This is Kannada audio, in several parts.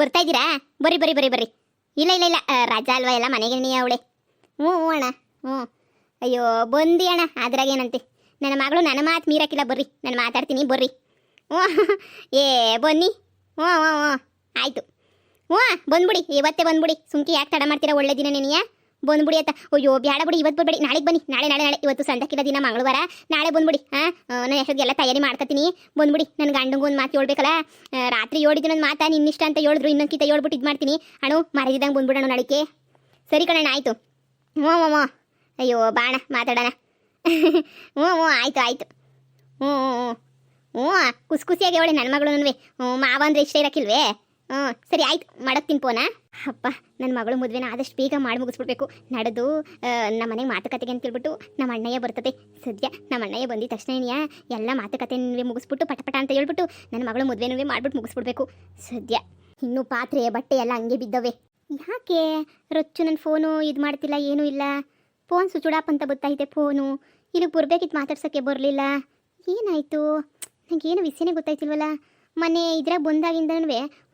ಬರ್ತಾ ಇದ್ದೀರಾ? ಬರ್ರಿ ಬರ್ರಿ ಬರ್ರಿ ಬರ್ರಿ. ಇಲ್ಲ ಇಲ್ಲ ಇಲ್ಲ, ರಜಾ ಅಲ್ವಾ, ಎಲ್ಲ ಮನೆಗೆ ನೀ ಅವಳೆ. ಹ್ಞೂ ಹ್ಞೂ ಅಣ್ಣ, ಹ್ಞೂ. ಅಯ್ಯೋ ಬಂದಿ ಅಣ್ಣ, ಅದ್ರಾಗೇನಂತೆ. ನನ್ನ ಮಗಳು ನನ್ನ ಮಾತು ಮೀರಕ್ಕಿಲ್ಲ, ಬರ್ರಿ, ನಾನು ಮಾತಾಡ್ತೀನಿ ಬರ್ರಿ. ಹ್ಞೂ ಏ ಬನ್ನಿ. ಹ್ಞೂ ಹ್ಞೂ ಹ್ಞೂ ಆಯಿತು. ಹ್ಞೂ ಬಂದ್ಬಿಡಿ, ಇವತ್ತೇ ಬಂದ್ಬಿಡಿ. ಸುಮ್ಕೆ ಯಾಕೆ ತಡ ಮಾಡ್ತೀರಾ? ಒಳ್ಳೆ ದಿನ ನೆನೆಯ ಬಂದ್ಬಿಡಿ ಅಂತ. ಅಯ್ಯೋ ಬೇಡ ಬಿಡಿ, ಇವತ್ತು ಬರ್ಬೇಡಿ, ನಾಳೆಗೆ ಬನ್ನಿ. ನಾಳೆ ನಾಳೆ ನಾಳೆ, ಇವತ್ತು ಸಂದಕ್ಕಿಲ್ಲ ದಿನ, ಮಂಗಳವಾರ. ನಾಳೆ ಬಂದ್ಬಿಡಿ. ನಾನು ಎಷ್ಟೊತ್ತಿಗೆಲ್ಲ ತಯಾರಿ ಮಾಡ್ಕೊತೀನಿ. ಬಂದ್ಬಿಡಿ. ನನ್ನ ಗಂಡಂಗೂ ಒಂದು ಮಾತು ಹೇಳ್ಬೇಕಲ್ಲ. ರಾತ್ರಿ ಹೇಳಿದ್ದೀನಿ ಒಂದು ಮಾತಾ, ನಿನ್ನಿಷ್ಟ ಅಂತ ಹೇಳಿದ್ರು. ಇನ್ನೊಂದ್ಕಿತ ಹೇಳ್ಬಿಟ್ಟು ಇದು ಮಾಡ್ತೀನಿ. ಅಣ್ಣು ಮರದಿದ್ದಂಗೆ ಬಂದ್ಬಿಡೋಣ ನಾಳೆಗೆ. ಸರಿ ಕಣಣ್ಣ, ಆಯಿತು. ಹ್ಞೂ ಹ್ಞೂ ಹ್ಞೂ. ಅಯ್ಯೋ ಬಾಣ ಮಾತಾಡೋಣ. ಹ್ಞೂ ಹ್ಞೂ ಆಯಿತು ಆಯಿತು. ಹ್ಞೂ ಹ್ಞೂ ಹ್ಞೂ ಖುಷಿ ಖುಷಿಯಾಗಿ ಅವಳೆ ನನ್ನ ಮಗಳು. ಹ್ಞೂ ಮಾವ ಅಂದರೆ ಇಷ್ಟ ಇರೋಕ್ಕಿಲ್ವೇ? ಹ್ಞೂ ಸರಿ ಆಯ್ತು, ಮಾಡಕ್ತೀನಿ ಫೋನಾ. ಅಪ್ಪ ನನ್ನ ಮಗಳು ಮದುವೆನ ಆದಷ್ಟು ಬೇಗ ಮಾಡಿ ಮುಗಿಸ್ಬಿಡ್ಬೇಕು. ನಡೆದು ನಮ್ಮ ಮನೆಗೆ ಮಾತುಕತೆಗೆ ಅಂತ ಹೇಳ್ಬಿಟ್ಟು ನಮ್ಮ ಅಣ್ಣಯ್ಯ ಬರ್ತದೆ. ಸದ್ಯ ನಮ್ಮ ಅಣ್ಣಯ್ಯ ಬಂದಿದ್ದ ತಕ್ಷಣ ಎಲ್ಲ ಮಾತುಕತೆ ಮುಗಿಸ್ಬಿಟ್ಟು ಪಟಪಟ ಅಂತ ಹೇಳ್ಬಿಟ್ಟು ನನ್ನ ಮಗಳು ಮದುವೆನೂ ಮಾಡ್ಬಿಟ್ಟು ಮುಗಿಸ್ಬಿಡ್ಬೇಕು. ಸದ್ಯ ಇನ್ನೂ ಪಾತ್ರೆ ಬಟ್ಟೆ ಎಲ್ಲ ಹಂಗೆ ಬಿದ್ದವೆ. ಯಾಕೆ ರೊಚ್ಚು ನನ್ನ ಫೋನು ಇದು ಮಾಡ್ತಿಲ್ಲ? ಏನೂ ಇಲ್ಲ. ಫೋನ್ ಸ್ವಿಚ್ ಆಫ್ ಅಂತ ಗೊತ್ತಾಯಿತೆ. ಫೋನು ಇಲ್ಲಿಗೆ ಬರ್ಬೇಕಿತ್ತು, ಮಾತಾಡ್ಸೋಕ್ಕೆ ಬರಲಿಲ್ಲ. ಏನಾಯಿತು? ನನಗೇನು ವಿಷಯನೇ ಗೊತ್ತಾಯ್ತಿಲ್ವಲ್ಲ. ಮೊನ್ನೆ ಇದ್ರಾಗ ಬಂದಾಗಿಂದನೂ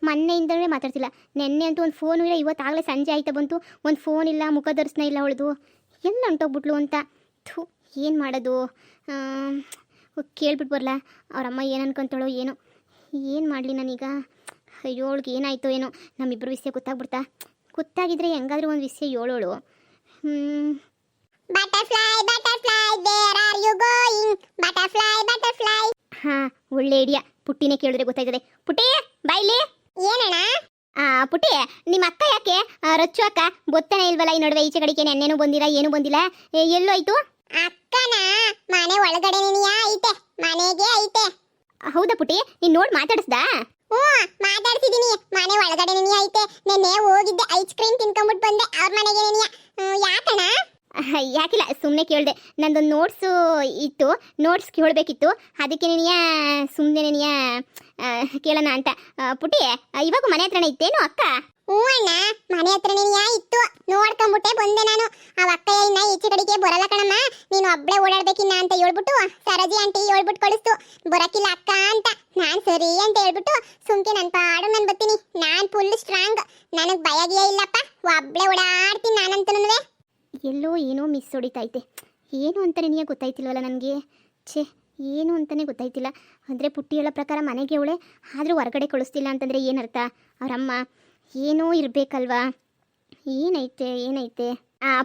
ಮೊನ್ನೆಯಿಂದನೂ ಮಾತಾಡ್ತಿಲ್ಲ. ನೆನ್ನೆ ಅಂತೂ ಒಂದು ಫೋನು ಇಲ್ಲ. ಇವತ್ತಾಗಲೇ ಸಂಜೆ ಆಯ್ತಾ ಬಂತು, ಒಂದು ಫೋನ್ ಇಲ್ಲ, ಮುಖ ದರ್ಶನ ಇಲ್ಲ ಅವಳದು. ಎಲ್ಲ ಹೊಂಟೋಗ್ಬಿಟ್ಲು ಅಂತ. ಥೂ, ಏನು ಮಾಡೋದು? ಕೇಳ್ಬಿಟ್ಟು ಬರಲ್ಲ, ಅವರಮ್ಮ ಏನು ಅನ್ಕೊಂತಾಳೋ ಏನೋ. ಏನು ಮಾಡಲಿ ನಾನೀಗ? ಅಯ್ಯೋ ಅವಳಿಗೆ ಏನಾಯಿತೋ ಏನೋ. ನಮ್ಮಿಬ್ಬರು ವಿಷಯ ಗೊತ್ತಾಗ್ಬಿಡ್ತಾ? ಗೊತ್ತಾಗಿದ್ರೆ ಹೆಂಗಾದ್ರೂ ಒಂದು ವಿಷಯ ಹೇಳೋಳು. Butterfly butterfly where are you going, butterfly butterfly. ಹಾಂ ಒಳ್ಳೆ ಐಡಿಯಾ. ಪುಟ್ಟಿನೇ ಕೇಳಿದ್ರೆ ಗೊತ್ತಾಯ್ತದೆ. ಪುಟ್ಟಿ ಬಾಯ್ಲಿ. ಏನಣ್ಣ? ಪುಟ್ಟಿ, ನಿಮ್ಮ ಅಕ್ಕ ಯಾಕೆ ರಚ್ಚು ಅಕ್ಕ ಗೊತ್ತಾನೆ ಇಲ್ವಲ್ಲ ಈ ನಡುವೆ? ಈಚೆ ಕಡೆಗೆ ನೆನ್ನೆನೂ ಬಂದಿಲ್ಲ, ಏನೂ ಬಂದಿಲ್ಲ. ಎಲ್ಲೋ ಆಯ್ತು? ಅಕ್ಕನ ಮನೆ ಒಳಗಡೆ ಐತೆ, ಮನೆಗೆ ಐತೆ. ಹೌದಾ ಪುಟ್ಟಿ? ನೀನು ನೋಡಿ ಮಾತಾಡಿಸ್ದಾ? ಹ್ಞೂ ಮಾತಾಡ್ತಿದ್ದೀನಿ. ಮನೆ ಒಳಗಡೆ ಐತೆ. ನೆನ್ನೆ ಹೋಗಿದ್ದೆ, ಐಸ್ ಕ್ರೀಮ್ ತಿನ್ಕೊಂಡ್ಬಿಟ್ಟು ಬಂದೆ ಅವ್ರ ಮನೆಗೆ. ಯಾಕಣ್ಣ? ಯಾಕಿಲ್ಲ, ಸುಮ್ಮನೆ ಕೇಳಿದೆ. ನಂದೊಂದು ನೋಟ್ಸು ಇತ್ತು, ನೋಟ್ಸ್ ಕೇಳಬೇಕಿತ್ತು. ಅದಕ್ಕೆ ಸುಮ್ಮನೆ ಕೇಳೋಣ ಅಂತ. ಪುಟ್ಟಿ ಇವಾಗ ಮನೆ ಹತ್ರನೇ ಇತ್ತೇನು ಅಕ್ಕ? ಹ್ಞೂ ಅಣ್ಣ, ಮನೆ ಹತ್ರನೇ ಇತ್ತು, ನೋಡ್ಕೊಂಬಿಟ್ಟೆ ಬಂದೆ ನಾನು. ಆ ಅಕ್ಕಯ್ಯ ಇನ್ನ ಈಚೆ ಕಡೆಗೆ ಬರಲ್ಲ ಕಣಮ್ಮ, ನೀನು ಒಬ್ಬಳೇ ಓಡಾಡ್ಬೇಕಿನ್ನ ಅಂತ ಹೇಳ್ಬಿಟ್ಟು ಸರಜಿ ಆಂಟಿ ಹೇಳ್ಬಿಟ್ಟು ಕಳಿಸ್ತು. ಬರಕ್ಕಿಲ್ಲ ಅಕ್ಕ ಅಂತ. ನಾನು ಸರಿ ಅಂತ ಹೇಳ್ಬಿಟ್ಟು ಸುಮ್ಕೆ ನನ್ನ ಪಾಡು ನಾನು ಬರ್ತೀನಿ. ನಾನು ಫುಲ್ ಸ್ಟ್ರಾಂಗ್, ನನಗೆ ಭಯಗಿಯೇ ಇಲ್ಲಪ್ಪ, ಒಬ್ಬಳೇ ಓಡಾಡ್ತೀನಿ ನಾನಂತನೂ. ಎಲ್ಲೋ ಏನೋ ಮಿಸ್ ಹೊಡಿತೈತೆ. ಏನು ಅಂತ ನಿನಗೆ ಗೊತ್ತಾಯ್ತಿಲ್ವಲ್ಲ ನನಗೆ? ಛೇ, ಏನು ಅಂತಲೇ ಗೊತ್ತಾಯ್ತಿಲ್ಲ. ಅಂದರೆ ಪುಟ್ಟಿ ಹೇಳೋ ಪ್ರಕಾರ ಮನೆಗೆ ಅವಳೆ, ಆದರೂ ಹೊರಗಡೆ ಕಳಿಸ್ತಿಲ್ಲ ಅಂತಂದರೆ ಏನರ್ಥ? ಅವರಮ್ಮ ಏನೋ ಇರಬೇಕಲ್ವಾ? ಏನೈತೆ ಏನೈತೆ?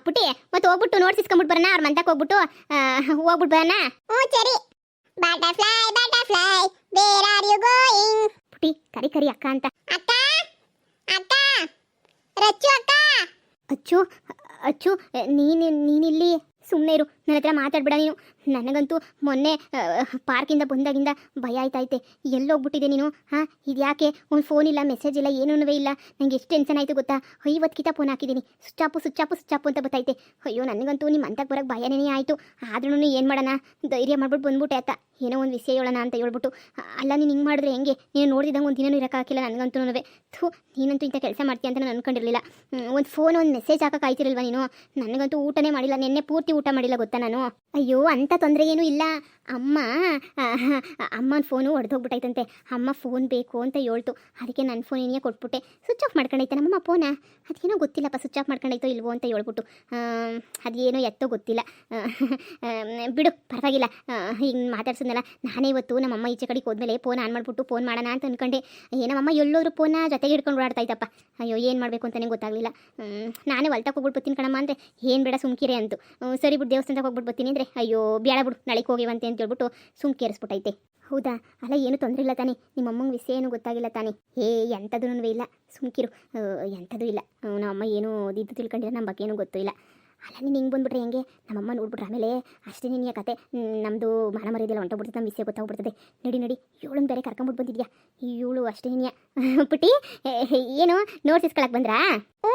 ಪುಟ್ಟಿ ಮತ್ತೆ ಹೋಗ್ಬಿಟ್ಟು ನೋಟ್ಸ್ ಇಸ್ಕೊಂಬಿಟ್ಟು ಬರೋಣ, ಅವ್ರ ಮಂತಕ್ಕೆ ಹೋಗ್ಬಿಟ್ಟು ಹೋಗ್ಬಿಟ್ಟು ಬರೋಣ. ಹ್ಞೂ ಸರಿ. Butterfly butterfly where are you going. ಪುಟ್ಟಿ ಕರಿ ಕರಿ ಅಕ್ಕ ಅಂತ. ಅಕ್ಕ ಅಕ್ಕ, ರಚ್ಚು ಅಕ್ಕ. ಅಚ್ಚು ಅಚ್ಚು, ನೀನಿಲ್ಲಿ ಸುಮ್ಮನೆ ಇರು, ನನ್ನ ಹತ್ರ ಮಾತಾಡ್ಬೇಡ ನೀನು. ನನಗಂತೂ ಮೊನ್ನೆ ಪಾರ್ಕಿಂದ ಬಂದಾಗಿಂದ ಭಯ ಆಯ್ತೈತೆ. ಎಲ್ಲೋಗ್ಬಿಟ್ಟಿದೆ ನೀನು? ಹಾಂ ಇದು ಯಾಕೆ? ಒಂದು ಫೋನ್ ಇಲ್ಲ, ಮೆಸೇಜ್ ಇಲ್ಲ, ಏನೂ ಇಲ್ಲ. ನನಗೆ ಎಷ್ಟು ಟೆನ್ಷನ್ ಆಯಿತು ಗೊತ್ತಾ? 50 ಫೋನ್ ಹಾಕಿದ್ದೀನಿ, ಸ್ವಿಚ್ ಆಫ್ ಅಂತ ಬತ್ತೈತೆ. ಅಯ್ಯೋ ನನಗಂತೂ ನಿಮ್ಮ ಅಂತಕ್ಕೆ ಬರೋಕ್ಕೆ ಭಯನೇ ಆಯಿತು. ಆದ್ರೂ ಏನು ಮಾಡೋಣ, ಧೈರ್ಯ ಮಾಡ್ಬಿಟ್ಟು ಬಂದ್ಬಿಟ್ಟೆ ಆತ. ಏನೋ ಒಂದು ವಿಷಯ ಹೇಳೋಣ ಅಂತ ಹೇಳ್ಬಿಟ್ಟು. ಅಲ್ಲ ನೀನು ಹಿಂಗೆ ಮಾಡಿದ್ರೆ ಹೆಂಗೆ? ನೀನು ನೋಡಿದಂಗೆ ಒಂದು ದಿನನೂ ಇರೋಕ್ಕಾಗಿಲ್ಲ ನನಗಂತೂ. ನೀನಂತೂ ಇಂಥ ಕೆಲಸ ಮಾಡ್ತೀಯ ಅಂತ ನಾನು ಅಂದ್ಕೊಂಡಿರಲಿಲ್ಲ. ಒಂದು ಫೋನ್ ಒಂದು ಮೆಸೇಜ್ ಹಾಕೋಕ್ಕಾಯ್ತಿರಲ್ವ ನೀನು? ನನಗಂತೂ ಊಟನೇ ಮಾಡಿಲ್ಲ, ನೆನ್ನೆ ಪೂರ್ತಿ ಊಟ ಮಾಡಿಲ್ಲ ಗೊತ್ತಾ ನಾನು. ಅಯ್ಯೋ ಅಂಥ ತೊಂದರೆ ಏನೂ ಇಲ್ಲ. ಅಮ್ಮನ ಫೋನು ಹೊಡೆದೋಗ್ಬಿಟ್ಟೈತಂತೆ. ಅಮ್ಮ ಫೋನ್ ಬೇಕು ಅಂತ ಹೇಳ್ತು, ಅದಕ್ಕೆ ನನ್ನ ಫೋನ್ ಏನೇ ಕೊಟ್ಬಿಟ್ಟೆ. ಸ್ವಿಚ್ ಆಫ್ ಮಾಡ್ಕೊಂಡೈತೆ ನಮ್ಮಮ್ಮ ಫೋನ. ಅದೇನೋ ಗೊತ್ತಿಲ್ಲಪ್ಪ, ಸ್ವಿಚ್ ಆಫ್ ಮಾಡ್ಕೊಂಡೈತೋ ಇಲ್ವೋ ಅಂತ ಹೇಳ್ಬಿಟ್ಟು. ಅದೇನೋ ಎತ್ತೋ ಗೊತ್ತಿಲ್ಲ. ಬಿಡು ಪರವಾಗಿಲ್ಲ. ಹಿಂಗೆ ಮಾತಾಡ್ಸಿದ್ನಲ್ಲ, ನಾನೇ ಇವತ್ತು ನಮ್ಮಮ್ಮ ಈಚೆ ಕಡೆಗೆ ಹೋದ್ಮೇಲೆ ಫೋನ್ ಆನ್ ಮಾಡಿಬಿಟ್ಟು ಫೋನ್ ಮಾಡೋಣ ಅಂತ ಅಂದ್ಕೊಂಡೆ. ನಮ್ಮಮ್ಮ ಎಲ್ಲೋದ್ರು ಫೋನ ಜೊತೆಗೆ ಹಿಡ್ಕೊಂಡು ಓಡಾಡ್ತಾಯಿದ್ದಪ್ಪ. ಅಯ್ಯೋ ಏನು ಮಾಡಬೇಕು ಅಂತಲೇ ಗೊತ್ತಾಗಲಿಲ್ಲ. ನಾನೇ ಹೊಲ್ತಕ್ಕೆ ಹೋಗ್ಬಿಟ್ಟು ಬರ್ತೀನಿ ಕಣಮ್ಮ ಅಂದರೆ, ಏನು ಬೇಡ ಸುಮ್ಕಿರೆ ಅಂತು. ಸರಿ ಬಿಡು ದೇವಸ್ಥಾನಕ್ಕೆ ಹೋಗ್ಬಿಟ್ಟು ಬರ್ತೀನಿ ಅಂದರೆ, ಅಯ್ಯೋ ಬೇಡ ಬಿಡು ನಾಳೆಗೆ ಹೋಗಿವಂತೆ ಅಂತ ಹೇಳ್ಬಿಟ್ಟು ಸುಮ್ಕೇರಿಸ್ಬಿಟ್ಟೈತೆ. ಹೌದಾ? ಅಲ್ಲ ಏನು ತೊಂದರೆ ಇಲ್ಲ ತಾನೆ? ನಿಮ್ಮಮ್ಮಂಗೆ ವಿಷಯ ಏನು ಗೊತ್ತಾಗಿಲ್ಲ ತಾನೆ? ಎಂಥದೂ ಇಲ್ಲ, ಸುಮ್ಕಿರು. ಎಂಥದೂ ಇಲ್ಲ. ನಮ್ಮಮ್ಮ ಏನೂ ಇದು ತಿಳ್ಕೊಂಡಿರೋ ನಮ್ಮ ಬಗ್ಗೆ ಏನೂ ಗೊತ್ತೂ ಇಲ್ಲ. ಅಲ್ಲ ನೀನು ಹಿಂಗೆ ಬಂದುಬಿಟ್ರೆ ಹೆಂಗೆ? ನಮ್ಮಮ್ಮ ನೋಡ್ಬಿಟ್ರೆ ಆಮೇಲೆ ಅಷ್ಟೇ ನಿನ್ನ ಕತೆ. ನಮ್ಮದು ಮಾನ ಮರ್ಯಾದೆಲ್ಲ ಹೊಂಟೋಗ್ಬಿಡ್ತದೆ, ನಮ್ಮ ವಿಷಯ ಗೊತ್ತಾಗ್ಬಿಡ್ತದೆ. ನಡಿ ಇವಳನ್ನ ಬೇರೆ ಕರ್ಕೊಂಬಿಟ್ಟು ಬಂದಿದ್ಯಾ? ಇವಳು ಅಷ್ಟೇ ನಿನ್ನ. ಪುಟ್ಟಿ ಏನು ನೋಟ್ಸ್ ಇಸ್ಕೊಳಕ್ಕೆ ಬಂದ್ರಾ? ಹ್ಞೂ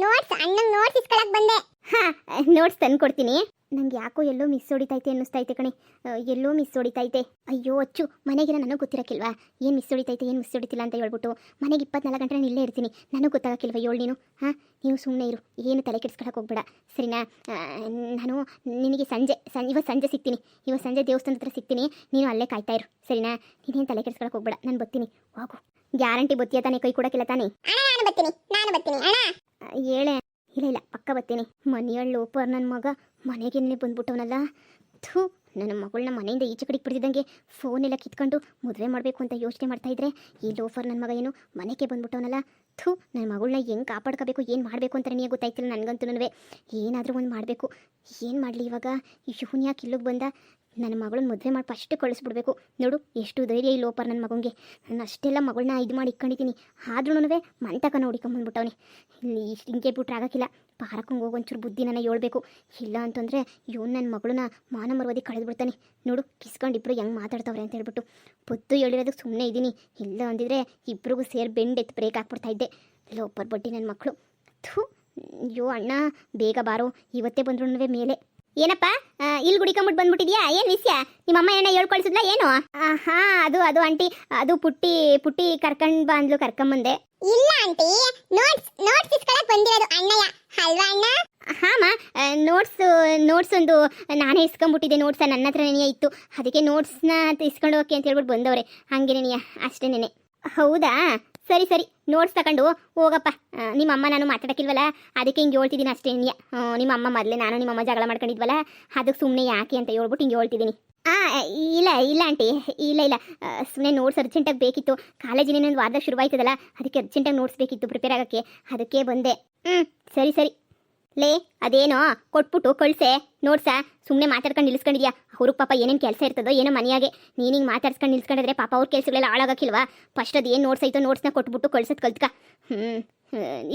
ನೋಟ್ಸ್, ಅಣ್ಣಂಗೆ ನೋಟ್ಸ್ ಇಸ್ಕೊಳಕ್ಕೆ ಬಂದೆ. ಹಾಂ ನೋಟ್ಸ್ ತಂದು ಕೊಡ್ತೀನಿ. ನಂಗೆ ಯಾಕೋ ಎಲ್ಲೋ ಮಿಸ್ ಹೊಡಿತೈತೆ ಅನ್ನಿಸ್ತೈತೆ ಕಣೆ, ಎಲ್ಲೋ ಮಿಸ್ ಹೊಡಿತೈತೆ. ಅಯ್ಯೋ ಅಚ್ಚು, ಮನೆಗೆ ನನಗೆ ಗೊತ್ತಿರೋಕ್ಕಿಲ್ವಾ ಏನು ಮಿಸ್ ಹೊಡಿತೈತೆ ಏನು ಮಿಸ್ ಹೊಡಿತಿಲ್ಲ ಅಂತ ಹೇಳ್ಬಿಟ್ಟು? ಮನೆಗೆ 24 ಗಂಟೆ ನಾನು ಇಲ್ಲೇ ಇರ್ತೀನಿ, ನನಗೆ ಗೊತ್ತಾಗಕ್ಕಿಲ್ವ? ಹೇಳು ನೀನು. ಹಾಂ ನೀವು ಸುಮ್ಮನೆ ಇರು, ಏನು ತಲೆ ಕೆಡಿಸ್ಕೊಳಕ್ಕೆ ಹೋಗ್ಬೇಡ ಸರಿನಾ? ನಾನು ನಿನಗೆ ಇವತ್ತು ಸಂಜೆ ಸಿಗ್ತೀನಿ. ಇವತ್ತು ಸಂಜೆ ದೇವಸ್ಥಾನದ ಹತ್ರ ಸಿಗ್ತೀನಿ, ನೀನು ಅಲ್ಲೇ ಕಾಯ್ತಾ ಇರು ಸರಿನಾ? ನೀನೇನು ತಲೆ ಕೆಡಿಸ್ಕೊಳಕ್ಕೆ ಹೋಗ್ಬೇಡ, ನಾನು ಬರ್ತೀನಿ. ಹೋಗು. ಗ್ಯಾರಂಟಿ ಬತ್ತೀಯ ತಾನೆ, ಕೈ ಕೊಡಕ್ಕಿಲ್ಲ ತಾನೆ? ಅಣ್ಣ ನಾನು ಬರ್ತೀನಿ ಅಣ್ಣ. ಹೇಳೆ. ಇಲ್ಲ ಪಕ್ಕ ಬರ್ತೀನಿ. ಮನೆಯಳ್ಳು ಲೋಪರ್ ನನ್ನ ಮಗ ಮನೆಗೇನೆ ಬಂದ್ಬಿಟ್ಟವನಲ್ಲ. ಥೂ, ನನ್ನ ಮಗಳನ್ನ ಮನೆಯಿಂದ ಈಚೆ ಕಡೆಗೆ ಬಿಡ್ತಿದ್ದಂಗೆ ಫೋನೆಲ್ಲ ಕಿತ್ಕೊಂಡು ಮದುವೆ ಮಾಡಬೇಕು ಅಂತ ಯೋಚನೆ ಮಾಡ್ತಾ ಇದ್ರೆ ಈ ಲೋಫರ್ ನನ್ನ ಮಗ ಏನು ಮನೆಗೆ ಬಂದ್ಬಿಟ್ಟವನಲ್ಲ. ಥೂ, ನನ್ನ ಮಗಳನ್ನ ಹೆಂಗೆ ಕಾಪಾಡ್ಕೋಬೇಕು, ಏನು ಮಾಡಬೇಕು ಅಂತ ನನಗೆ ಗೊತ್ತಾಯ್ತಿಲ್ಲ. ನನಗಂತೂ ಏನಾದರೂ ಒಂದು ಮಾಡಬೇಕು. ಏನು ಮಾಡಲಿ ಇವಾಗ? ಈ ಶಿವನ್ ಯಾಕೆ ಇಲ್ಲಿಗೆ ಬಂದ? ನನ್ನ ಮಗಳನ್ನ ಮದುವೆ ಮಾಡಿ ಫಸ್ಟ್ ಕಳಿಸ್ಬಿಡ್ಬೇಕು. ನೋಡು ಎಷ್ಟು ಧೈರ್ಯ ಈ ಲೋಪರ್ ನನ್ನ ಮಗನಿಗೆ. ನಾನು ಅಷ್ಟೆಲ್ಲ ಮಗಳನ್ನ ಇದು ಮಾಡಿ ಇಟ್ಕೊಂಡಿದ್ದೀನಿ, ಆದ್ರೂ ಮಂತಕ ನೋಡಿಕೊಂಬಂದ್ಬಿಟ್ಟವನೆ. ಇಲ್ಲಿ ಹಿಂಗೆ ಬಿಟ್ರೆ ಆಗೋಕ್ಕಿಲ್ಲ. ಪಾರಕ್ಕಂಗೆ ಹೋಗಿ ಒಂಚೂರು ಬುದ್ಧಿ ನನ್ನ ಹೇಳ್ಬೇಕು. ಇಲ್ಲ ಅಂತಂದರೆ ಇವನು ನನ್ನ ಮಗಳನ್ನ ಮಾನ ಮರ್ಯಾದೆ ಕಳೆದ್ಬಿಡ್ತಾನೆ. ನೋಡು ಕಿಸ್ಕೊಂಡು ಹೆಂಗೆ ಮಾತಾಡ್ತವ್ರೆ ಅಂತ ಹೇಳ್ಬಿಟ್ಟು ಬುದ್ದು ಹೇಳಿರೋದಕ್ಕೆ ಸುಮ್ಮನೆ ಇದ್ದೀನಿ. ಇಲ್ಲ ಅಂದಿದ್ರೆ ಇಬ್ರಿಗೂ ಸೇರಿ ಬೆಂಡೆತ್ತು ಬ್ರೇಕ್ ಹಾಕ್ಬಿಡ್ತಾ ಇದ್ದೆ. ಲೋಪರ್ ಬಡ್ಡಿ ನನ್ನ ಮಕ್ಕಳು. ಥೂ, ಅಯ್ಯೋ ಅಣ್ಣ ಬೇಗ ಬಾರೋ, ಇವತ್ತೇ ಬಂದ್ರು ಮೇಲೆ. ಏನಪ್ಪ ಇಲ್ಲಿ ಗುಡಿಕೊಂಬಿಟ್ಟು ಬಂದ್ಬಿಟ್ಟಿದ್ಯಾ? ಏನು ವಿಷಯ? ನಿಮ್ಮಮ್ಮ ಏನ ಹೇಳ್ಕೊಳ್ಸಿದ್ಲ ಏನು? ಹಾಂ ಅದು ಆಂಟಿ, ಅದು ಪುಟ್ಟಿ ಕರ್ಕೊಂಡು ಬಾ ಅಂದ್ಲು, ಕರ್ಕೊಂಬಂದೆ. ಇಲ್ಲ ಆಂಟಿ, ನೋಟ್ಸ್ ಇಸ್ಕೊಳಕ್ ಬಂದಿರೋದು ಅಣ್ಣಯ್ಯ ಅಲ್ವಾ ಅಣ್ಣ? ಹಾಂ ನೋಟ್ಸ್ ಒಂದು ನಾನೇ ಇಸ್ಕೊಂಬಿಟ್ಟಿದ್ದೆ. ನೋಟ್ಸ ನನ್ನ ಹತ್ರನೇ ಇತ್ತು, ಅದಕ್ಕೆ ನೋಟ್ಸ್ನ ಇಸ್ಕೊಂಡು ಹೋಗಿ ಅಂತ ಹೇಳ್ಬಿಟ್ಟು ಬಂದವ್ರೆ. ಹಂಗೇನೇನಿಯ ಅಷ್ಟೇನೇನೆ. ಹೌದಾ, ಸರಿ ನೋಟ್ಸ್ ತಗೊಂಡು ಹೋಗಪ್ಪ. ನಿಮ್ಮಮ್ಮ ನಾನು ಮಾತಾಡೋಕ್ಕಿಲ್ವಲ್ಲ, ಅದಕ್ಕೆ ಹಿಂಗೆ ಹೇಳ್ತಿದ್ದೀನಿ ಅಷ್ಟೇ. ನಿಮ್ಮಮ್ಮ ಮೊದಲೇ ನಾನು ನಿಮ್ಮಮ್ಮ ಜಗಳ ಮಾಡ್ಕೊಂಡಿದ್ವಲ್ಲ, ಅದಕ್ಕೆ ಸುಮ್ಮನೆ ಯಾಕೆ ಅಂತ ಹೇಳ್ಬಿಟ್ಟು ಹಿಂಗೆ ಹೇಳ್ತಿದ್ದೀನಿ. ಇಲ್ಲ ಆಂಟಿ, ಇಲ್ಲ ಸುಮ್ಮನೆ ನೋಟ್ಸ್ ಅರ್ಜೆಂಟಾಗಿ ಬೇಕಿತ್ತು. ಕಾಲೇಜಿನ ಇನ್ನೊಂದು ವಾರದಾಗ ಶುರುವಾಯ್ತದಲ್ಲ, ಅದಕ್ಕೆ ಅರ್ಜೆಂಟಾಗಿ ನೋಟ್ಸ್ ಬೇಕಿತ್ತು ಪ್ರಿಪೇರ್ ಆಗೋಕ್ಕೆ, ಅದಕ್ಕೆ ಬಂದೆ. ಸರಿ ಲೇ, ಅದೇನೋ ಕೊಟ್ಬಿಟ್ಟು ಕಳಿಸೆ ನೋಟ್ಸ. ಸುಮ್ಮನೆ ಮಾತಾಡ್ಕೊಂಡು ನಿಲ್ಸ್ಕೊಂಡಿದ್ಯಾ? ಅವ್ರಿಗೆ ಪಾಪ ಏನೇನು ಕೆಲಸ ಇರ್ತದೋ ಏನೋ ಮನೆಯಾಗೆ. ನೀನು ಹಿಂಗೆ ಮಾತಾಡ್ಸ್ಕೊಂಡು ನಿಲ್ಸ್ಕೊಂಡಿದ್ರೆ ಪಾಪ ಅವ್ರ ಕೆಲಸಗಳೆಲ್ಲ ಹಾಳಾಗಕ್ಕಿಲ್ವಾ? ಫಸ್ಟ್ ಅದು ಏನು ನೋಟ್ಸ್ ಐತೋ ನೋಟ್ಸ್ನ ಕೊಟ್ಬಿಟ್ಟು ಕಳ್ಸೋದು ಕಲ್ತ್ಕ.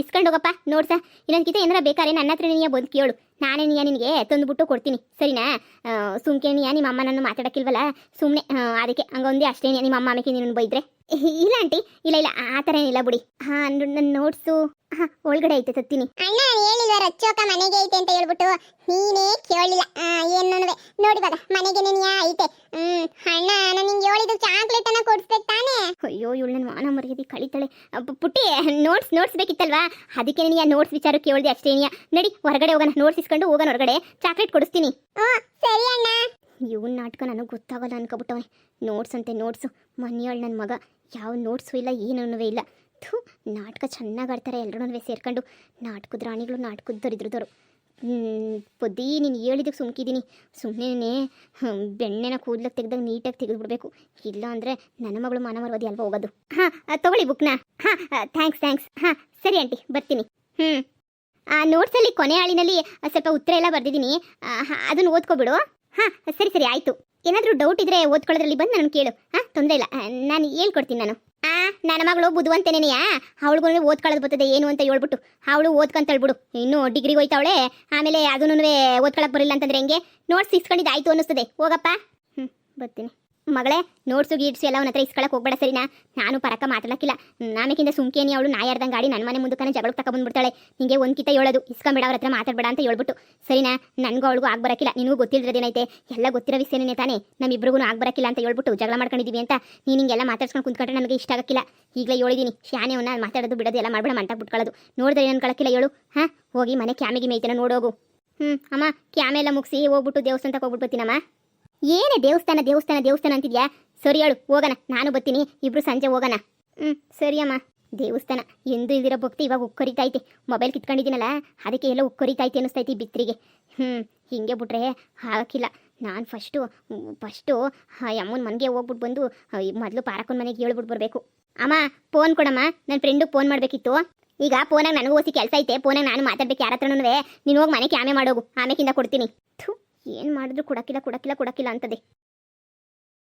ಇಸ್ಕೊಂಡು ಹೋಗಪ್ಪ ನೋಟ್ಸ. ಇನ್ನೊಂದ್ಕಿತ ಏನಾರ ಬೇಕಾದ್ರೆ ನನ್ನ ಹತ್ರ ನೀನು ಬಂದು ಕೇಳು, ನಾನೇ ನಿನಗೆ ತಂದುಬಿಟ್ಟು ಕೊಡ್ತೀನಿ, ಸರಿನಾ? ಸುಮ್ಕೆ ನಿಮ್ಮ ಅಮ್ಮ ನನ್ನ ಮಾತಾಡೋಕ್ಕಿಲ್ವಲ್ಲ, ಸುಮ್ಮನೆ ಅದಕ್ಕೆ ಹಂಗೊಂದೇ ಅಷ್ಟೇ. ನಿಮ್ಮ ಅಮ್ಮ ಆಮೇಲೆ ನೀನು ಬೈದ್ರೆ. ಇಲ್ಲ ಆಂಟಿ, ಇಲ್ಲ ಆ ಥರ ಏನಿಲ್ಲ ಬಿಡಿ. ನನ್ನ ನೋಟ್ಸು ಒಳಗಡೆ ಐತೆ, ತತ್ತೀನಿ. ಅಣ್ಣ ಹೇಳಿಲ್ವ ರಚ್ಚೋಕ ಮನೆಗೆ ಐತೆ ಅಂತ ಹೇಳ್ಬಿಟ್ಟು, ನೀನೇ ಕೇಳಿಲ್ಲ. ಏನು ನೋಡಿ ಬದ ಮನೆಗೆ ನೀನು ಐತೆ. ಅಣ್ಣ ನಾನು ನಿಂಗೆ ಹೇಳಿದ್ದು ಚಾಕ್ಲೇಟ್ ಅನ್ನ ಕೊಡಿಸ್ಬೇಕು ತಾನೇ? ಅಯ್ಯೋ ಇವಳು ನನ್ನ ಮಾನ ಮರ್ಯಾದೆ ಕಳಿತಾಳೆ. ಪುಟ್ಟಿ ನೋಟ್ಸ್ ಬೇಕಿತ್ತಲ್ವಾ, ಅದಕ್ಕೆ ನೀನು ನೋಟ್ಸ್ ವಿಚಾರ ಕೇಳಿದೆ ಅಷ್ಟೇ. ನಡಿ ಹೊರಗಡೆ ಹೋಗೋಣ, ನೋಟ್ಸ್ ಇಸ್ಕೊಂಡು ಹೋಗೋಣ ಹೊರಗಡೆ, ಚಾಕ್ಲೇಟ್ ಕೊಡಿಸ್ತೀನಿ. ಸರಿ ಅಣ್ಣ. ಇವನ್ ನಾಟಕ ನನಗೆ ಗೊತ್ತಾಗಲ್ಲ ಅನ್ಕೊಬಿಟ್ಟವನೆ. ನೋಟ್ಸ್ ಅಂತೆ ನೋಟ್ಸು, ಮನೆಯೊಳಗೆ ನನ್ನ ಮಗ ಯಾವ ನೋಟ್ಸು ಇಲ್ಲ, ಏನೂ ಇಲ್ಲ. ಥೂ, ನಾಟಕ ಚೆನ್ನಾಗಿ ಆಡ್ತಾರೆ ಎಲ್ಲರೂ ಸೇರ್ಕೊಂಡು. ನಾಟಕದ ರಾಣಿಗಳು, ನಾಟಕದ ದರಿದ್ರದವರು. ಪೊದ್ದಿ ನೀನು ಹೇಳಿದಕ್ಕೆ ಸುಮ್ಕಿದ್ದೀನಿ. ಸುಮ್ಮನೆ ಬೆಣ್ಣೆನ ಕೂದಲಕ್ಕೆ ತೆಗ್ದಾಗ ನೀಟಾಗಿ ತೆಗೆದುಬಿಡ್ಬೇಕು. ಇಲ್ಲ ಅಂದರೆ ನನ್ನ ಮಗಳು ಮಾನ ಮರ್ಯಾದೆ ಅಲ್ವಾ ಹೋಗೋದು. ತಗೊಳ್ಳಿ ಬುಕ್ನ. ಥ್ಯಾಂಕ್ಸ್. ಸರಿ ಆಂಟಿ, ಬರ್ತೀನಿ. ಆ ನೋಟ್ಸಲ್ಲಿ ಕೊನೆ ಹಾಳಿನಲ್ಲಿ ಸ್ವಲ್ಪ ಉತ್ತರ ಎಲ್ಲ ಬರೆದಿದ್ದೀನಿ, ಅದನ್ನು ಓದ್ಕೊಬಿಡು. ಸರಿ ಆಯಿತು. ಏನಾದರೂ ಡೌಟ್ ಇದ್ದರೆ ಓದ್ಕೊಳ್ಳೋದ್ರಲ್ಲಿ ಬಂದು ನಾನು ಕೇಳು. ತೊಂದರೆ ಇಲ್ಲ, ನಾನು ಹೇಳ್ಕೊಡ್ತೀನಿ ನಾನು. ನನ್ನ ಮಗಳು ಬುದ್ಧಿವಂತೇನೆಯಾ, ಅವಳಿಗೂ ಓದ್ಕೊಳ್ಳೋದು ಬರ್ತದೆ ಏನು ಅಂತ ಹೇಳ್ಬಿಟ್ಟು ಅವಳು ಓದ್ಕೊಂತಳ್ಬಿಡು. ಇನ್ನೂ ಡಿಗ್ರಿಗೆ ಹೋಯ್ತಾವಳೆ, ಆಮೇಲೆ ಅದನ್ನು ಓದ್ಕೊಳಕ್ಕೆ ಬರಲಿಲ್ಲ ಅಂತಂದ್ರೆ ಹೆಂಗೆ? ನೋಟ್ಸ್ ಇಸ್ಕೊಂಡಿದ್ದು ಆಯಿತು ಅನ್ನಿಸ್ತದೆ. ಹೋಗಪ್ಪ. ಬರ್ತೀನಿ ಮಗಳೇ. ನೋಟ್ಸು ಗೀಟ್ಸು ಎಲ್ಲ ಅವನ ಹತ್ರ ಇಸ್ಕೊಳಕ್ಕೆ ಹೋಗ್ಬೇಡ, ಸರಿನಾ? ನಾನು ಪರಕ್ಕ ಮಾತಾಡಕ್ಕಿಲ್ಲ. ನಾಮೇಕಿಂದ ಸುಮ್ಕೇನಿ ಅವಳು ನಾಯಾರ್ದಂಗೆ ಗಾಡಿ ನನ್ನ ಮನೆ ಮುಂದಕ್ಕನೇ ಜಗಳಕ್ಕೆ ತಗೊಂಡ್ಬಿಡ್ತಾಳೆ. ನಿಂಗೆ ಒಂದು ಕಿತ ಹೇಳೋದು, ಇಸ್ಕೊಂಬೇಡ ಅವ್ರ ಹತ್ರ ಮಾತಾಡಬೇಡ ಅಂತ ಹೇಳ್ಬಿಟ್ಟು, ಸರಿನಾ? ನನಗೂ ಅವಳಿಗೂ ಆಗ್ಬರಕ್ಕಿಲ್ಲ. ನಿನಗೂ ಗೊತ್ತಿಲ್ಲದೇನೈತೆ, ಎಲ್ಲ ಗೊತ್ತಿರೋ ವಿಷಯನೇ ತಾನೇ. ನಮ್ಮಿಬ್ರಿಗೂ ಆಗ್ಬರಕ್ಕಿಲ್ಲ ಅಂತ ಹೇಳ್ಬಿಟ್ಟು ಜಗಳ ಮಾಡ್ಕೊಂಡಿದ್ದೀವಿ ಅಂತ ನೀನು ಹಿಂಗೆಲ್ಲ ಮಾತಾಡ್ಸ್ಕೊಂಡು ಕುಂತ್ಕೊಂಡ್ರೆ ನನಗೆ ಇಷ್ಟ ಆಗಕ್ಕಿಲ್ಲ. ಈಗಲೇ ಹೇಳಿದ್ದೀನಿ, ಶಾನೆವನ್ನ ಮಾತಾಡೋದು ಬಿಡೋದು ಎಲ್ಲ ಮಾಡ್ಬೇಡ, ಮಂಟಾಗಿ ಬಿಟ್ಕೊಳ್ಳೋದು. ನೋಡಿದ್ರೆ ಏನು ಕಳಕ್ಕಿಲ್ಲ ಹೇಳು. ಹೋಗಿ ಮನೆ ಕ್ಯಾಮಿಗೆ ಮೇಯ್ತೇನೆ ನೋಡೋಗು. ಅಮ್ಮ, ಕ್ಯಾಮೆ ಎಲ್ಲ ಮುಗಿಸಿ ಹೋಗ್ಬಿಟ್ಟು ದೇವಸ್ಥಾನಕ್ಕೆ ಹೋಗ್ಬಿಟ್ಟು ಬರ್ತೀನಮ್ಮ. ಏನೇ ದೇವಸ್ಥಾನ ಅಂತಿದ್ಯಾ? ಸರಿ ಹೇಳು, ಹೋಗೋಣ. ನಾನು ಬರ್ತೀನಿ, ಇಬ್ರು ಸಂಜೆ ಹೋಗೋಣ. ಸರಿ ಅಮ್ಮ. ದೇವಸ್ಥಾನ ಎಂದು ಇಲ್ದಿರೋ ಭಕ್ತಿ ಇವಾಗ ಉಕ್ಕರಿತೈತೆ. ಮೊಬೈಲ್ ಕಿತ್ಕೊಂಡಿದ್ದೀನಲ್ಲ, ಅದಕ್ಕೆ ಎಲ್ಲ ಉಕ್ಕರಿತೈತೆ ಅನ್ನಿಸ್ತೈತಿ ಬಿತ್ತರಿಗೆ. ಹಿಂಗೆ ಬಿಟ್ರೆ ಹಾಕಿಲ್ಲ. ನಾನು ಫಸ್ಟು ಅಮ್ಮನ ಮನೆಗೆ ಹೋಗ್ಬಿಟ್ಟು ಬಂದು ಮೊದಲು ಪಾರಕ್ಕನ ಮನೆಗೆ ಹೇಳ್ಬಿಟ್ಟು ಬರಬೇಕು. ಅಮ್ಮ, ಫೋನ್ ಕೊಡಮ್ಮ, ನನ್ನ ಫ್ರೆಂಡಿಗೆ ಫೋನ್ ಮಾಡಬೇಕಿತ್ತು. ಈಗ ಫೋನಾಗ ನನಗೂ ಓಸಿ ಕೆಲಸ ಐತೆ, ಫೋನಾಗ ನಾನು ಮಾತಾಡ್ಬೇಕು ಯಾರ ಹತ್ರನೂ. ನೀನು ಹೋಗಿ ಮನೆ ಕ್ಯಾಮೆ ಮಾಡೋಗು, ಆಮೇಕಿಂದ ಕೊಡ್ತೀನಿ. ಏನು ಮಾಡಿದ್ರು ಕೊಡಕ್ಕಿಲ್ಲ ಅಂತದೆ.